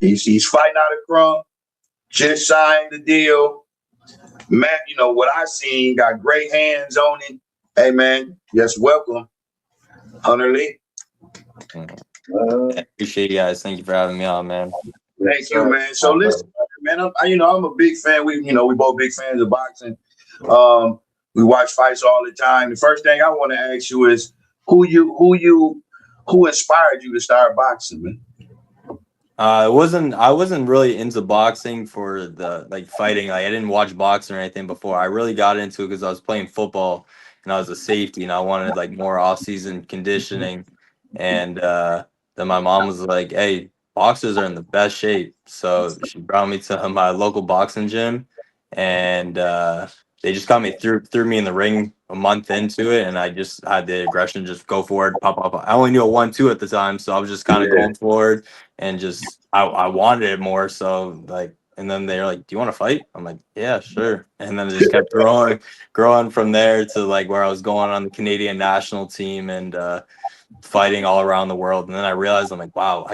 He's fighting out of KRONK. Just signed the deal. Man, what I seen, got great hands on him. Hey, man, yes, welcome, Hunter Lee. Appreciate you guys. Thank you for having me on, man. Thank you, man. So listen, man, I'm a big fan. We both big fans of boxing. We watch fights all the time. The first thing I want to ask you is who inspired you to start boxing, man? I wasn't really into boxing for the fighting. Like I didn't watch boxing or anything before. I really got into it because I was playing football and I was a safety and I wanted like more off-season conditioning. And then my mom was like, "Hey, boxers are in the best shape." So she brought me to my local boxing gym, and they just got me threw me in the ring a month into it, and I just had the aggression, just go for it, pop, pop, pop. I only knew a 1-2 at the time, so I was just kind of going forward and just I wanted it more. So like, and then they're like, "Do you want to fight?" I'm like, "Yeah, sure." And then it just kept growing from there to like where I was going on the Canadian national team and fighting all around the world. And then I realized I'm like, wow,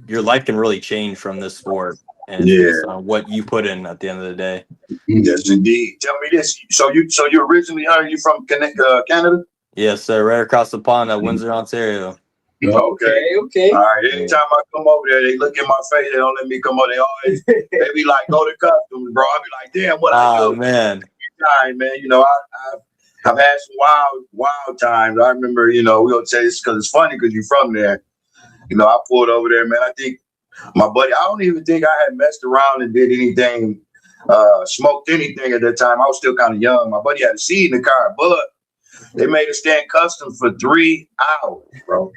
your life can really change from this sport, and it's based on what you put in at the end of the day. Yes, indeed. Tell me this. So you originally you from Canada? Yes, sir. Right across the pond at Windsor, Ontario. Okay. All right. Anytime I come over there, they look in my face. They don't let me come over. They always they be like, "Go to customs, bro." I be like, "Damn, what I do?" Man. Time, man. I've had some wild times. I remember, we'll say this because it's funny because you're from there. I pulled over there, man. I think my buddy, I don't even think I had messed around and did anything, smoked anything at that time. I was still kind of young. My buddy had a seed in the car, but they made us stand customs for 3 hours, bro,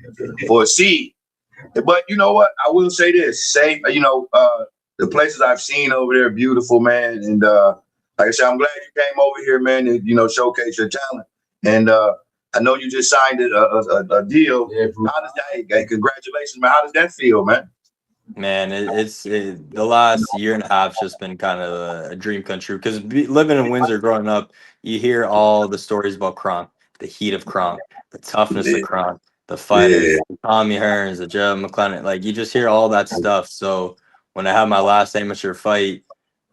for a seed. But you know what? I will say this: safe. The places I've seen over there are beautiful, man. And like I said, I'm glad you came over here, man, and showcase your talent. And I know you just signed a deal. Yeah, how does that? Hey, congratulations, man. How does that feel, man? Man, the last year and a half just been kind of a dream come true. Because living in Windsor, growing up, you hear all the stories about KRONK, the heat of KRONK, the toughness of KRONK, the fighters, the Tommy Hearns, the Gerald McClellan. Like you just hear all that stuff. So when I had my last amateur fight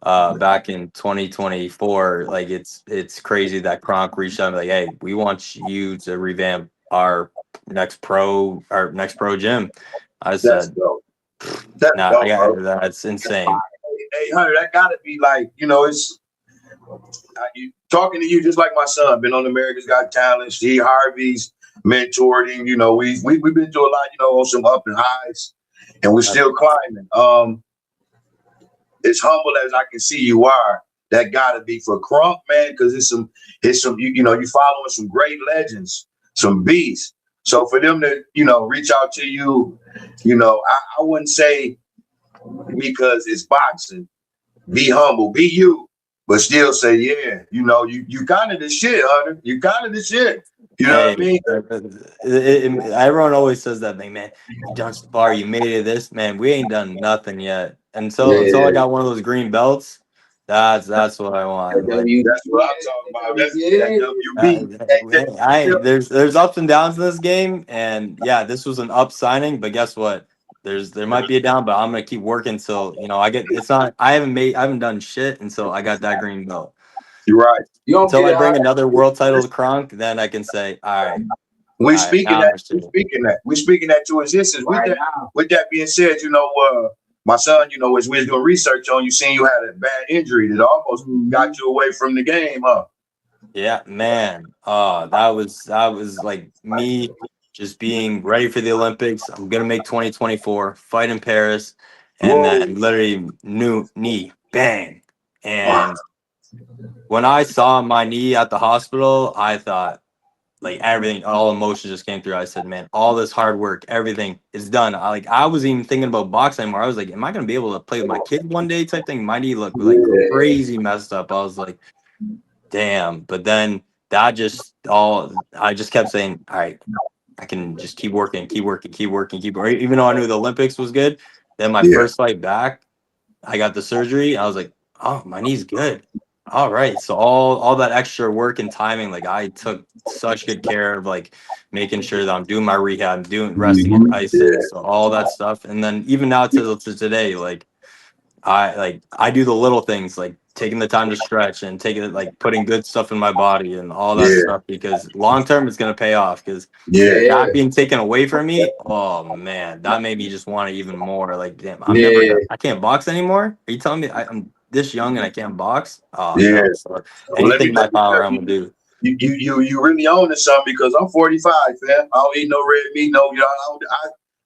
back in 2024, like it's crazy that KRONK reached out and like, "Hey, we want you to revamp our next pro gym." I said. That's insane. Hey, Hunter, that gotta be like, it's talking to you just like my son. Been on America's Got Talent. Steve Harvey's mentored him. We've been through a lot, on some up and highs, and we're still climbing. As humble as I can see you are, that gotta be for KRONK, man, because it's some you following some great legends, some beasts. So for them to, reach out to you, I wouldn't say because it's boxing, be humble, be you, but still say, yeah, you kind of the shit, Hunter. You kind of the shit. You know what I mean? Everyone always says that thing, man. You done spar, you made it this, man. We ain't done nothing yet. Until I got one of those green belts, that's what I want. That's what I'm talking about. That's there's ups and downs in this game, and yeah, this was an up signing, but guess what? There might be a down, but I'm gonna keep working till I haven't done shit until I got that green belt. You're right. Until I bring another world title to KRONK, then I can say, all right. We're speaking that to existence. With that being said, my son, as we was doing research on you, seeing you had a bad injury that almost got you away from the game, huh? Yeah, man. That was like me just being ready for the Olympics. I'm gonna make 2024, fight in Paris, and then literally new knee, bang. And when I saw my knee at the hospital, I thought, like everything, all emotions just came through. I said, man, all this hard work, everything is done. I wasn't even thinking about boxing anymore. I was like, am I gonna be able to play with my kid one day type thing? My knee looked like crazy messed up. I was like, damn. But then I just kept saying, all right, I can just keep working. Even though I knew the Olympics was good. Then my first fight back, I got the surgery. I was like, oh, my knee's good. All right. So all that extra work and timing, like I took such good care of like making sure that I'm doing my rehab, doing resting and icing, Yeah, so all that stuff. And then even now to today, like I do the little things like taking the time to stretch and taking it like putting good stuff in my body and all that yeah, stuff because long term it's gonna pay off because yeah, that Yeah, being taken away from me, oh man, that made me just want it even more. Like, damn, yeah, I can't box anymore. Are you telling me I'm this young and I can't box? Oh yeah. no. So Well, anything in my power, I'm gonna do. you really own to something because I'm 45, man. I don't eat no red meat, no.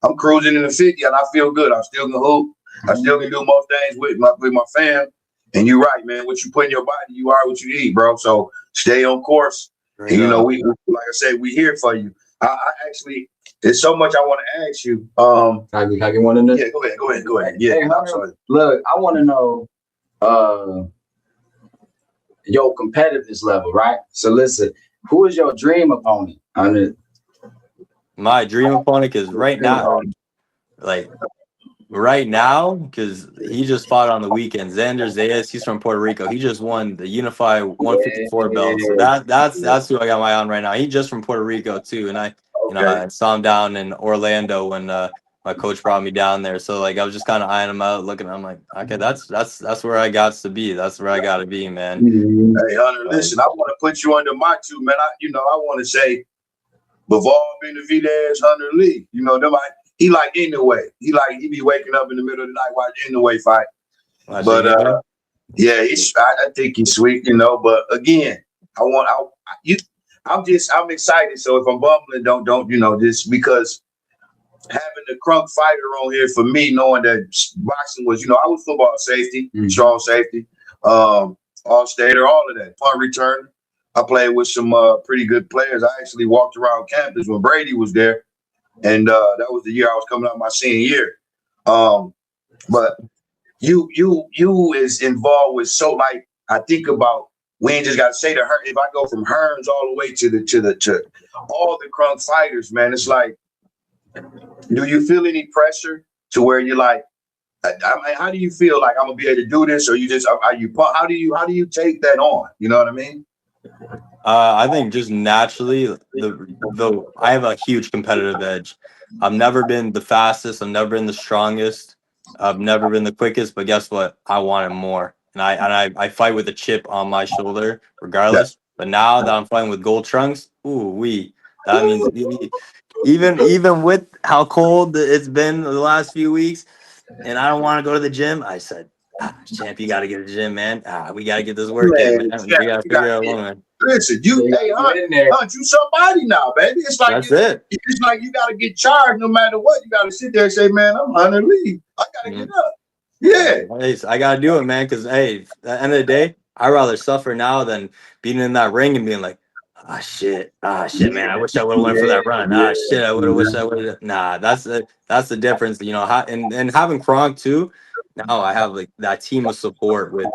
I'm cruising in the 50, and I feel good. I still can hoop. I still can do most things with my fam. And you're right, man. What you put in your body, you are what you eat, bro. So stay on course. And Straight you know, up. we like I said, we here for you. I actually, there's so much I want to ask you. I get one in this. Yeah, go ahead. Yeah, Hey, I'm Hunter, sorry. look, I want to know your competitiveness level, right? So listen, who is your dream opponent? My dream opponent is right now, like right now, because he just fought on the weekend. Xander Zayas, he's from Puerto Rico. He just won the Unified 154 belt. So that's who I got my eye on right now. He just from Puerto Rico too, and Okay. I saw him down in Orlando when my coach brought me down there. So like I was just kind of eyeing him out, looking. I'm like, okay, that's where I got to be. That's where I got to be, man. Hey, Hunter, Like, listen, I want to put you under my two, man. I want to say Bavard Benavidez, Hunter Lee. You know, he like Inoue. He be waking up in the middle of the night watching Inoue fight. watching But him. yeah, I think he's sweet, you know. But again, I want you. I'm excited. So if I'm bumbling, don't just because having the crunk fighter on here for me, knowing that boxing was, I was football safety, strong safety, all stater, all of that, punt return. I played with some pretty good players. I actually walked around campus when Brady was there, and that was the year I was coming out my senior year. But you is involved with so like I think about we ain't just got to say to her. If I go from Hearns all the way to all the crunk fighters, man, it's like, do you feel any pressure to where you're like, how do you feel like I'm gonna be able to do this, or you just are you? How do you take that on? You know what I mean? I think just naturally, the I have a huge competitive edge. I've never been the fastest. I've never been the strongest. I've never been the quickest. But guess what? I want it more, and I fight with a chip on my shoulder, That, regardless. But now that I'm fighting with gold trunks, that means even with how cold it's been the last few weeks, and I don't want to go to the gym. I said, champ, you got to get to the gym, man. We got to get this work in, man, man. yeah, We got to you got figure to out get. one. Listen, hey, in there. Hunt, you somebody now, baby. That's it. It's like you got to get charged no matter what. You got to sit there and say, man, I'm Hunter Lee. I got to get up. Yeah. Hey, I gotta do it, man. Because hey, at the end of the day, I'd rather suffer now than being in that ring and being like, ah, shit, man. I wish I would have went for that run. Ah, shit, I would have wished I would have. Nah, that's the difference. You know, and having Kronk too. Now I have like that team of support with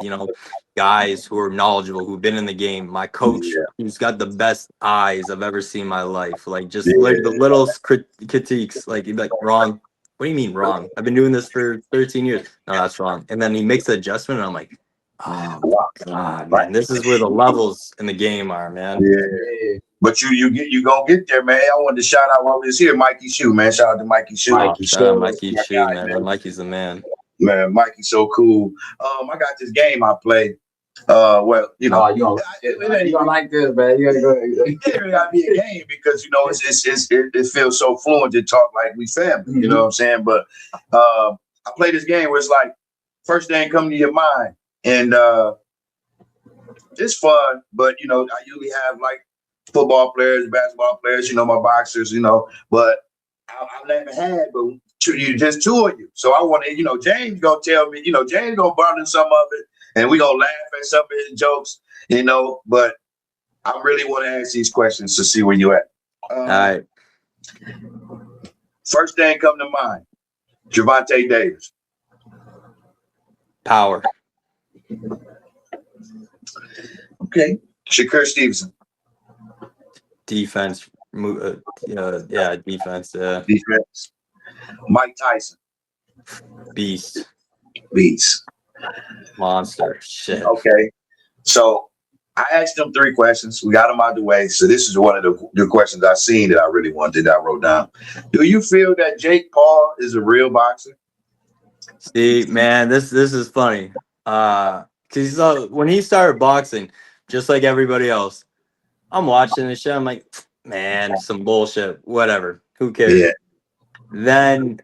guys who are knowledgeable, who've been in the game. My coach, Yeah. who's got the best eyes I've ever seen in my life. Like just Yeah. like the little critiques, like he'd be like wrong. What do you mean wrong? I've been doing this for 13 years. No, that's wrong. And then he makes the adjustment, and I'm like, oh God, Right. man, this is where the levels in the game are, man. Yeah. But you gonna get there, man. I wanted to shout out while we was here, Mikey Shue, man. Shout out to Mikey Shue. Oh, Mikey, shout out sure. Mikey My Shoe, guy, man. Mikey's the man. Man, Mikey's so cool. I got this game I play. Well, you don't like this, man. You gotta go. It gotta be a game because it feels so fluent to talk like we family. You know what I'm saying? But I play this game where it's like first thing come to your mind, and it's fun. But I usually have like football players, basketball players. My boxers. But I never had but just two of you. So I want to. James gonna tell me. James gonna burn some of it, and we gonna laugh at some of his jokes. But I really want to ask these questions to see where you at. All right. First thing come to mind, Gervonta Davis. Power. Okay. Shakur Stevenson. Defense. Yeah, defense. Defense. Mike Tyson. Beast. Beats. Monster. Shit. Okay. So I asked them 3 questions. We got them out the way. So this is one of the questions I seen that I really wanted that I wrote down. Do you feel that Jake Paul is a real boxer? See, man, this is funny. Cause when he started boxing, just like everybody else, I'm watching this shit. I'm like, man, some bullshit. Whatever. Who cares? Yeah. Then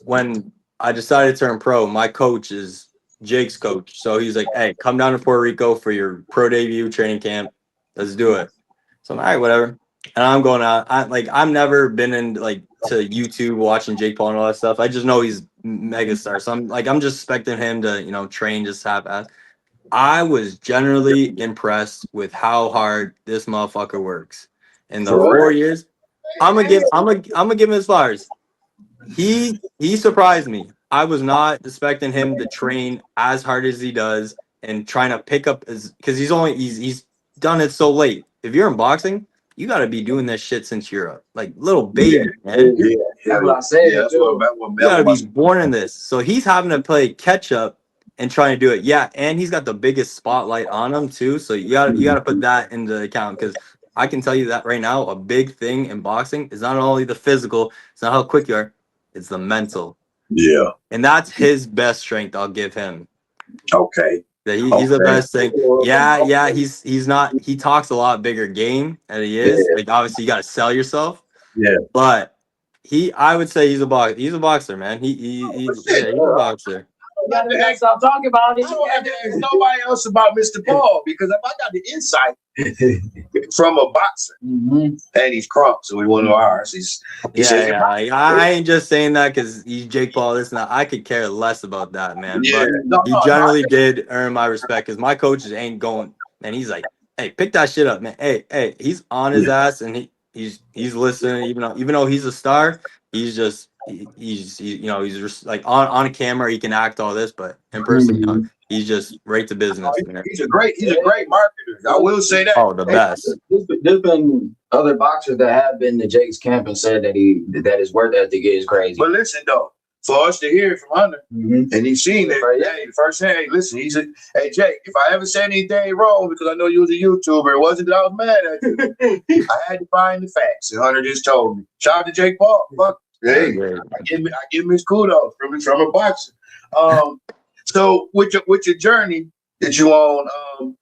when I decided to turn pro, my coach is Jake's coach. So he's like, hey, come down to Puerto Rico for your pro debut training camp. Let's do it. So I'm all right, whatever. And I'm going out. I've never been in like to YouTube watching Jake Paul and all that stuff. I just know he's mega star. So I'm just expecting him to, train just half ass. I was generally impressed with how hard this motherfucker works. In the For 4 years, I'm gonna give him his flowers. He surprised me. I was not expecting him to train as hard as he does and trying to pick up his because he's done it so late. If you're in boxing, you got to be doing this shit since you're a like little baby, man. Yeah. That's what I said. Yeah, that's what You got to Mel be born in this. So he's having to play catch up and trying to do it. Yeah, and he's got the biggest spotlight on him too. So you got to put that into account because I can tell you that right now, a big thing in boxing is not only the physical, it's not how quick you are, it's the mental. Yeah. And that's his best strength. I'll give him. Okay. That he's the best thing. Yeah. He's not. He talks a lot bigger game than he is. Yeah. Like obviously, you got to sell yourself. Yeah. But I would say he's a boxer. He's a boxer, man. He's a boxer. You gotta stop talking about it. I don't have to ask nobody else about Mr. Paul because if I got the insight from a boxer, and he's KRONK, so we want to know ours. He says, I ain't just saying that because he's Jake Paul. This and that. I could care less about that, man. Yeah. But he generally did earn my respect because my coaches ain't going. Man, he's like, hey, pick that shit up, man. Hey, he's on his ass and he's listening. Even though he's a star, he's just he's just like on camera he can act all this, but in person, he's just right to business, man. He's a great marketer. I will say that. Oh, the best. There's been other boxers that have been to Jake's camp and said that his work ethic is crazy. But listen though, for us to hear it from Hunter, and he's seen it, hey, firsthand. Hey, listen, hey Jake, if I ever said anything wrong because I know you was a YouTuber, it wasn't that I was mad at you. I had to find the facts, and Hunter just told me. Shout out to Jake Paul. Fuck. Hey, I give him his kudos from a boxer. So with your journey that you on,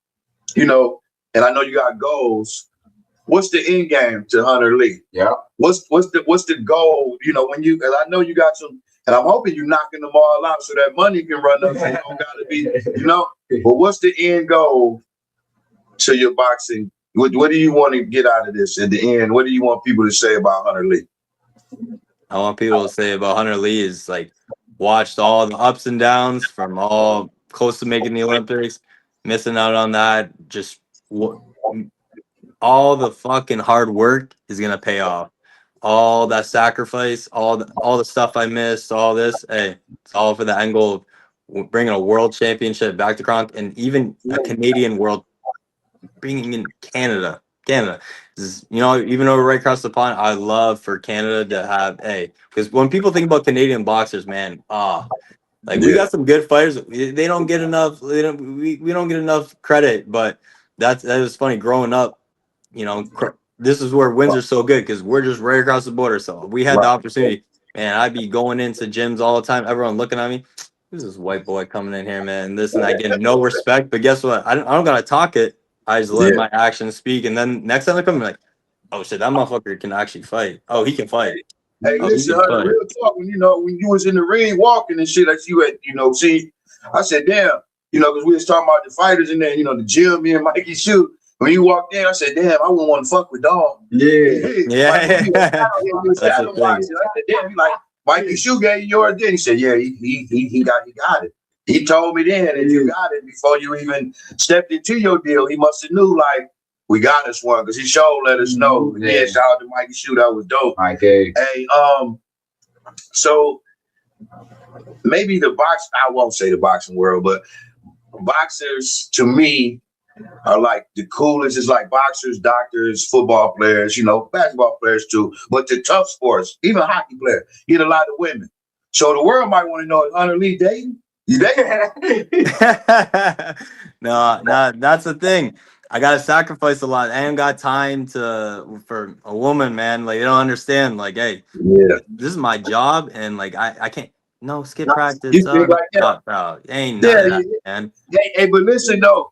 and I know you got goals. What's the end game to Hunter Lee? Yeah. What's the goal? When you, and I know you got some, and I'm hoping you're knocking them all out so that money can run up. So you don't gotta be, But what's the end goal to your boxing? What do you want to get out of this at the end? What do you want people to say about Hunter Lee? I want people to say about Hunter Lee is like watched all the ups and downs from all close to making the Olympics, missing out on that. Just all the fucking hard work is gonna pay off. All that sacrifice, all the stuff I missed, all this. Hey, it's all for the end goal of bringing a world championship back to KRONK and even a Canadian world, bringing in Canada. Even though we're right across the pond, I love for Canada to have because when people think about Canadian boxers, man, we got some good fighters. They don't get enough. We don't get enough credit, but that was funny growing up. This is where wins are so good because we're just right across the border. So we had the opportunity, man. I'd be going into gyms all the time. Everyone looking at me. Who's this white boy coming in here, man? And this and that, getting no respect. But guess what? I don't gotta talk it. I just let my actions speak, and then next time I come, I'm like, oh shit, that motherfucker can actually fight. Oh, he can fight. Hey, listen, Hunter, real talk. When you was in the ring walking and shit, like you had, see, I said, damn, because we was talking about the fighters in there, the gym, me and Mikey shoot. When you walked in, I said, damn, I wouldn't want to fuck with Dom. Yeah. That's the thing. I said, damn, Mikey Shoe gave you yours then. He said, yeah, he got it. He told me then that you got it before you even stepped into your deal. He must have knew we got us one because he sure let us know. Yeah, shout out to Mikey Shoe, that was dope. Okay. Hey, so maybe I won't say the boxing world, but boxers to me are like the coolest. It's like boxers, doctors, football players, basketball players too. But the tough sports, even hockey players, get a lot of women. So the world might want to know, is Hunter Lee dating? You there? No, that's the thing. I gotta sacrifice a lot. I ain't got time for a woman, man. Like, you don't understand. Like, hey, Yeah. this is my job, and like, I can't. No, skip No, practice. you think like that? No, bro, ain't none Yeah. of that, man. Hey, but listen though,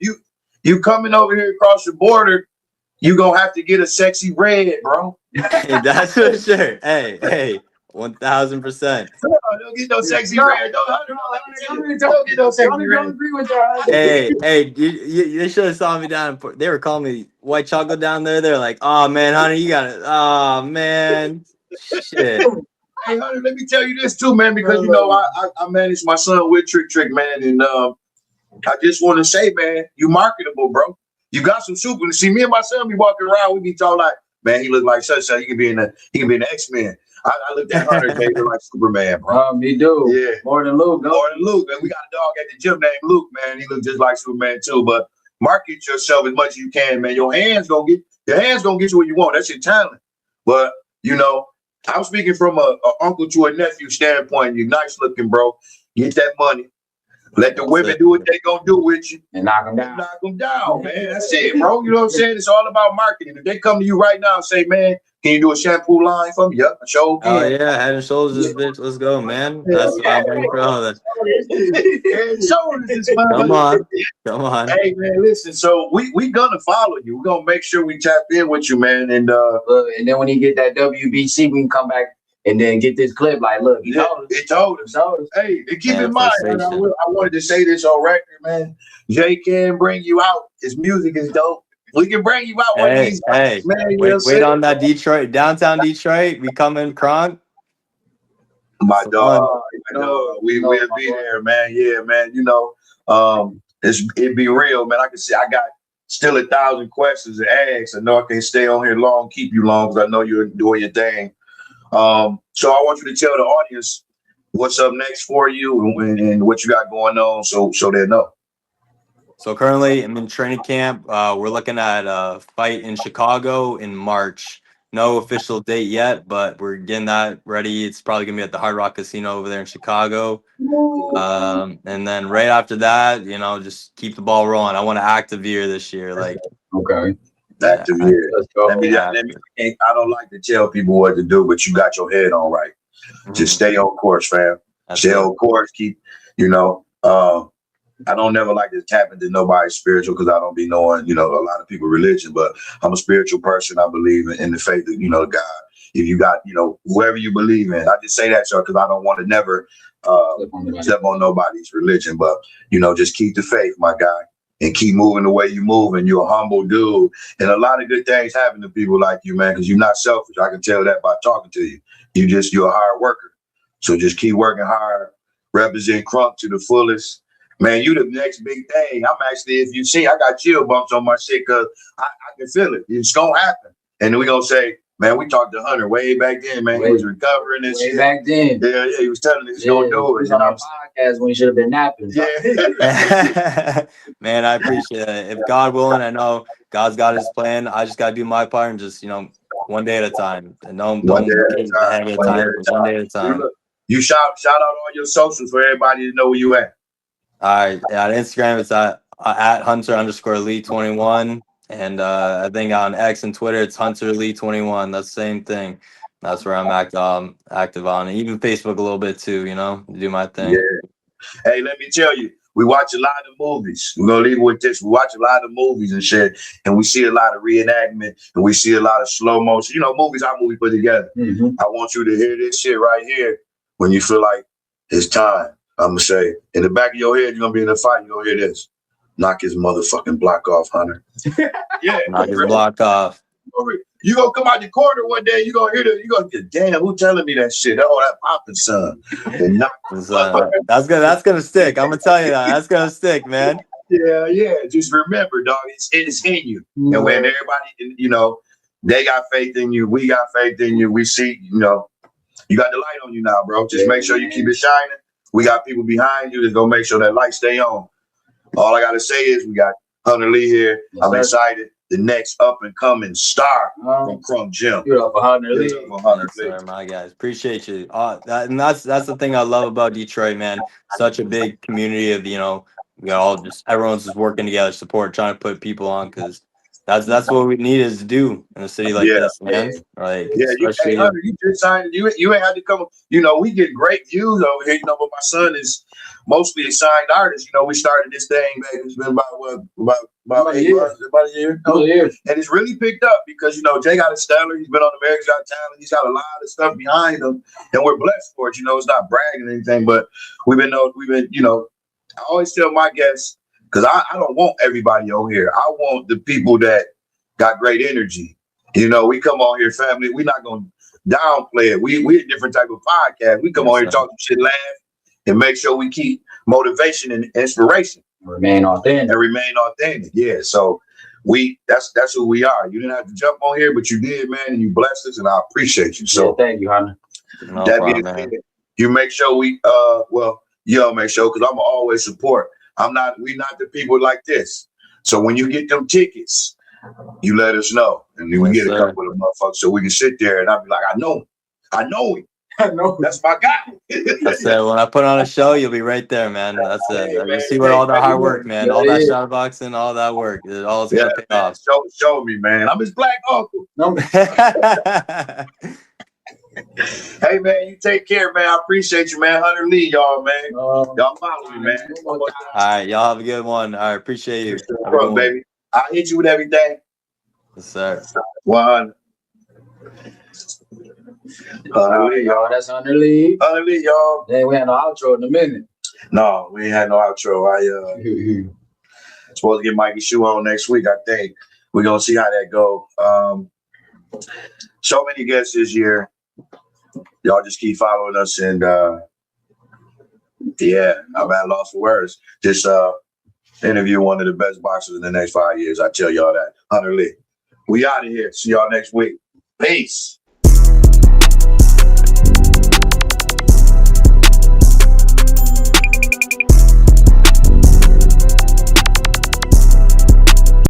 you coming over here across the border, you gonna have to get a sexy red, bro. Hey, that's for sure. Hey, 1000%. Don't get no sexy red. Don't get no sexy red. agree with that. Hey, they should have saw me down. They were calling me white chocolate down there. They're like, "Oh man, honey, you got it. Oh man, shit." Hey, honey, let me tell you this too, man, because you know I manage my son with Trick, man, and I just want to say, man, you marketable, bro. You got some super. See, me and my son be walking around. We be talking like, man, he look like such. He can be in the X-Men. I looked at Hunter, they look like Superman, bro. Me do. Yeah, More than Luke. more than Luke. And we got a dog at the gym named Luke, man. He look just like Superman too. But market yourself as much as you can, man. Your hands gonna get you what you want. That's your talent. But you know, I'm speaking from a uncle to a nephew standpoint. You nice looking, bro. Get that money. Let the women do what they gonna do with you. And knock them down. Knock them down, man. That's it, bro. You know what I'm saying? It's all about marketing. If they come to you right now and say, man, can you do a shampoo line for me? Yep, sure can. Oh yeah, Head and Shoulders, this bitch. Let's go, man. That's what I'm waiting for. All that. Head and Shoulders is fine. Come on. Hey man, listen. So we gonna follow you. We're gonna make sure we tap in with you, man. And then when you get that WBC, we can come back and then get this clip. Like, look, he told us. Hey, and keep in mind, man, I wanted to say this on record, man. Jay can bring you out. His music is dope. We can bring you out one of these Hey, man. Wait on that downtown Detroit. We coming, KRONK. My dog, we'll be there, man. Yeah, man. You know, it'd be real, man. I can see I got still 1,000 questions to ask. I know I can't stay on here long, keep you long, because I know you're doing your thing. So I want you to tell the audience what's up next for you and what you got going on, so they know. So currently, I'm in training camp. We're looking at a fight in Chicago in March. No official date yet, but we're getting that ready. It's probably gonna be at the Hard Rock Casino over there in Chicago. And then right after that, you know, just keep the ball rolling. I want to active year this year. Like, okay. Active year. Let's go. I don't like to tell people what to do, but you got your head on right. Just stay on course, fam. Stay on course. Keep, you know, I don't never like to tap into nobody's spiritual because I don't be knowing, you know, a lot of people religion, but I'm a spiritual person. I believe in the faith of, you know, God. If you got, you know, whoever you believe in, I just say that, sir, because I don't want to never step on nobody's religion, but, you know, just keep the faith, my guy, and keep moving the way you move. And you're a humble dude. And a lot of good things happen to people like you, man, because you're not selfish. I can tell that by talking to you. You're a hard worker. So just keep working hard, represent KRONK to the fullest. Man, you the next big thing. I'm actually, if you see, I got chill bumps on my shit because I can feel it. It's going to happen. And then we going to say, man, we talked to Hunter way back then, man. He was recovering and shit. Back then. Yeah, he was telling us he's going to do it. He was on our podcast when he should have been napping. Yeah. Man, I appreciate it. If God willing, I know God's got his plan. I just got to do my part and just, you know, one day at a time. And don't one day at a time. You shout out all your socials for everybody to know where you at. All right. Yeah, on Instagram, it's at Hunter_Lee21. And I think on X and Twitter, it's HunterLee21. That's the same thing. That's where I'm active on. And even Facebook a little bit too, you know, do my thing. Yeah. Hey, let me tell you, we watch a lot of movies. We're going to leave it with this. We watch a lot of movies and shit, and we see a lot of reenactment, and we see a lot of slow motion. You know, movies our movie put together. Mm-hmm. I want you to hear this shit right here when you feel like it's time. I'm going to say, in the back of your head, you're going to be in a fight, you're going to hear this. Knock his motherfucking block off, Hunter. Yeah. Knock his block off. You gonna come out the corner one day, you gonna hear that, you gonna get, damn, who telling me that shit? Oh, that Poppin' son. That's gonna stick. I'm gonna tell you that. That's gonna stick, man. Yeah. Just remember, dog, it's in you. Mm-hmm. And when everybody, you know, they got faith in you, we got faith in you, we see, you know, you got the light on you now, bro. Just make sure you keep it shining. We got people behind you that's gonna make sure that light stay on. All I gotta say is we got Hunter Lee here. I'm excited. the next up and coming star from KRONK Gym. You're up 100 Yes, league. 100 Yes, sir, league. my guys. Appreciate you. And that's the thing I love about Detroit, man. Such a big community of, we all just everyone's just working together, support, trying to put people on, because that's what we need is to do in a city like Yeah. this, man. Like Yeah, hey especially Hunter, you just signed. You ain't had to come. We get great views over here. But my son is mostly a signed artist. We started this thing back. It's been about 8 months, about a year. And it's really picked up because Jay got a stellar. He's been on America's Got Talent. He's got a lot of stuff behind him, and we're blessed for it. It's not bragging or anything, but we've been. I always tell my guests, because I don't want everybody on here. I want the people that got great energy. We come on here, family. We're not gonna downplay it. We a different type of podcast. We come on here, talk some shit, laugh, and make sure we keep motivation and inspiration. Remain authentic. Yeah. So that's who we are. You didn't have to jump on here, but you did, man, and you blessed us, and I appreciate you. So thank you, Hunter. No that problem, being said, man. you make sure y'all make sure, because I'm always support. We not the people like this. So when you get them tickets, you let us know, and then we get a couple of motherfuckers so we can sit there, and I'll be like, I know him. I know that's my guy. I said when I put on a show, you'll be right there, man. That's it. Hey, You see what all the hard work, man. All that shadow boxing, all that work, all it's gonna pay off. Show me, man. I'm his black uncle. Hey, man, you take care, man. I appreciate you, man. Hunter Lee, y'all, man. Y'all follow me, man. All right, y'all have a good one. I appreciate you. Bro, baby. I'll hit you with everything. Yes, sir. 100. Y'all, that's Hunter Lee. Hunter Lee, y'all. Hey, we had no outro in a minute. No, we ain't had no outro. I supposed to get Mikey Shoe on next week, I think. We're gonna see how that go. So many guests this year. Y'all just keep following us, and I'm at a loss for words. Just interview one of the best boxers in the next 5 years. I tell y'all that. Hunter Lee. We out of here. See y'all next week. Peace.